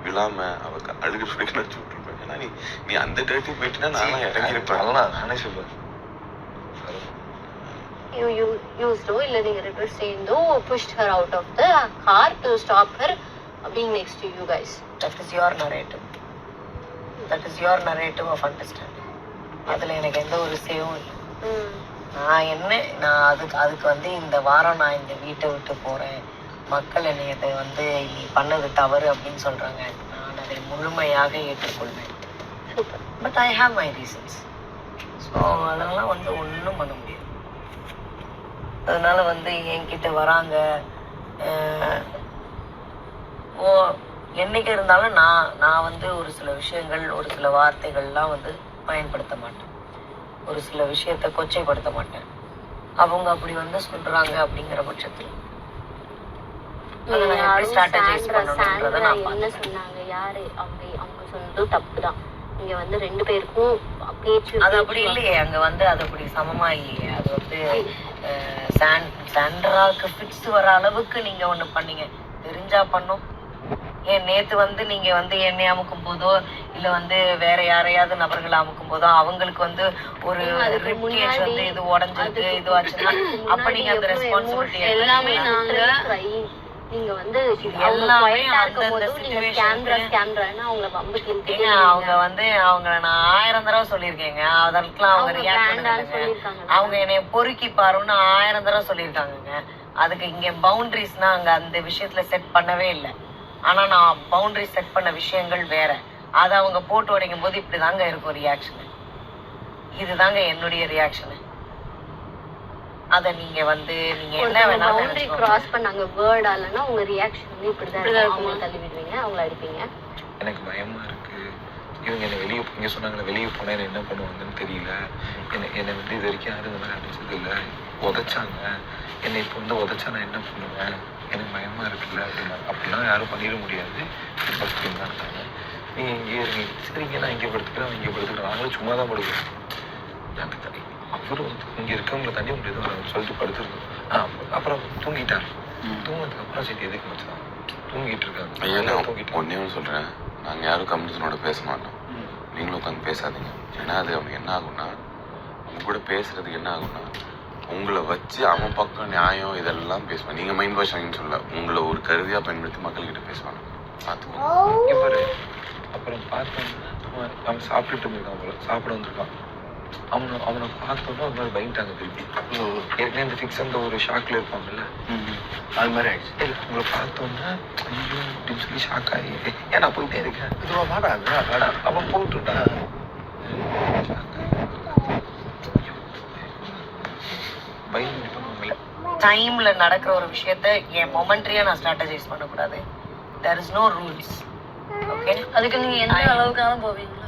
விழாம அவ அழுகு வரைக்கும் நடிச்சு விட்டுருப்பேன். ஏன்னா நீ அந்த டேரக்டிவ் போயிட்டுனா நானும் இறங்கியிருப்பேன். அதெல்லாம் நானே சொல்லுவேன். You slow இல்ல நீங்க ரெண்டு பேரும் சேர்ந்து pushed her out of the car to stop her being next to you guys. That is your narrative. That is your narrative of understanding. அதுல எனக்கு எந்த ஒரு சேவும் இல்லை. நான் அதுக்கு வந்து இந்த வாரம் நான் இந்த வீட்டை விட்டு போறேன், மக்கள் என்னை இதை வந்து நீ பண்ணது தவறு அப்படின்னு சொல்றாங்க, நான் அதை முழுமையாக ஏற்றுக்கொள்வேன். But I have my reasons. So அதெல்லாம் வந்து ஒன்றும் பண்ண முடியாது. அதனால வந்து என்கிட்ட வராங்க. என்னைக்கு இருந்தாலும் நான் வந்து ஒரு சில விஷயங்கள், ஒரு சில வார்த்தைகள்லாம் வந்து பயன்படுத்த மாட்டேன். ஒரு சில விஷயத்தை கொச்சைப்படுத்த மாட்டேன். அவங்க அப்படி வந்து சொல்றாங்க அப்படிங்கிற பட்சத்தில் என்ன சொன்னாங்க, யாரு அவங்க சொன்னது தப்புதான். இங்க வந்து ரெண்டு பேருக்கும் பேச்சு அது அப்படி இல்லையே. அங்க வந்து அது அப்படி சமமா இல்லையே. அது வந்து சாண்ட்ராக்கு ஃபிக்ஸ் வர அளவுக்கு நீங்க ஒண்ணு பண்ணீங்க, தெரிஞ்சா பண்ணும். ஏன் நேத்து வந்து நீங்க வந்து என்னை அமுக்கும் போதோ இல்ல வந்து வேற யாரையாவது நபர்கள் அமுக்கும் போதோ அவங்களுக்கு வந்து ஒரு ரிப்ளிகேஷன் வந்து இது உடஞ்சிருக்கு இது ஆச்சுன்னா அப்ப நீங்க அந்த ரெஸ்பான்சிபிலிட்டி எல்லாமே நீங்க வந்து எல்லாமே அவங்க வந்து அவங்கள நான் 1000 தடவை சொல்லியிருக்கேங்க. அதற்கெல்லாம் அவங்க ரியாக்ட் பண்ணுங்க. அவங்க என்னைய பொறுக்கி பாருன்னு 1000 தடவை சொல்லியிருக்காங்க. அதுக்கு இங்க பவுண்டரிஸ்னா அங்க அந்த விஷயத்துல செட் பண்ணவே இல்லை. ஆனா நான் பவுண்டரி செட் பண்ண விஷயங்கள் வேற. அதை அவங்க போட்டு உடைக்கும் போது இப்படிதாங்க இருக்கும் ரியாக்ஷன். இதுதாங்க என்னுடைய ரியாக்ஷன். அத நீங்க வந்து நீங்க என்ன வேணாலும் பவுண்டரி கிராஸ் பண்ணாங்க வேர்டாலனா உங்க ரியாக்ஷன் வந்து இப்படிதான் இருக்கும். அவங்க தள்ளி விடுவீங்க, அவங்கள அடிப்பீங்க. எனக்கு பயமா இருக்கு. இவங்க என்ன வெளியே இங்க சொன்னாங்களே, வெளியே போனா என்ன பண்ணுவாங்கன்னு தெரியல. என்னை வந்து இது வரைக்கும் யாரும் இந்த மாதிரி அடிச்சது இல்லை. உதைச்சாங்க என்னை. இப்போ வந்து உதைச்சா நான் என்ன பண்ணுவேன், எனக்கு பயமா இருக்குல்ல அப்படின்னா. அப்படிலாம் யாரும் பண்ணிட முடியாது. படுத்துக்கிட்டு தான் இருக்காங்க. நீங்க இங்கே இருங்க. சரிங்க, நான் இங்கே படுத்துக்கிறேன், இங்கே படுத்துக்கிறேன். நாங்களும் சும்மா தான் படுக்கிறோம். எனக்கு தண்ணி அவரும் வந்து இங்கே இருக்கவங்களை தண்ணி முடியாது சொல்லிட்டு படுத்துருக்கோம். அப்புறம் தூங்கிட்டார். தூங்கினதுக்கு அப்புறம் சரி எதுக்கு மச்சான் தூங்கிட்டு இருக்காங்க. ஐயா நான் தூங்கிட்டு ஒன்னே சொல்றேன், நாங்கள் யாரும் கம்யூனிஸ்டனோட பேச மாட்டோம். நீங்களும் உட்காந்து பேசாதீங்க. ஏன்னா அது அவனுக்கு என்ன ஆகும்னா, அவங்க கூட பேசுறதுக்கு என்ன ஆகும்னா, உங்களை வச்சு அவன் பக்கம் நியாயம் இதெல்லாம் பேசுவான். நீங்க மைண்ட் வாஷ் சொல்ல உங்களை ஒரு கருவியா பயன்படுத்தி மக்கள்கிட்ட பேசுவாங்க. பார்த்துக்கோ. அப்புறம் பார்த்தோம்னா அவன் சாப்பிட்டுட்டு இருந்திருக்கான் போல, சாப்பிட வந்திருக்கான். அவனை பார்த்தோன்னா அது மாதிரி பயந்துட்டாங்க. திருப்பி ஏற்கனவே இந்த ஃபிக்ஸ் அந்த ஒரு ஷாக்ல இருப்பாங்கல்ல, அது மாதிரி ஆயிடுச்சு. உங்களை பார்த்தோன்னா ஐயோ அப்படின்னு சொல்லி ஷாக் ஆகி ஏன் நான் போயிட்டே இருக்கேன், இதுவா வாடா வாடா அவன் போட்டுட்டான். டைம்ல நடக்கிற ஒரு விஷயத்த என் மொமெண்ட்ரியா நான் ஸ்ட்ராட்டஜைஸ் பண்ணக்கூடாது. There is no rules. Okay, அதுக்கு நீங்க எந்த அளவுக்கான போவீங்க?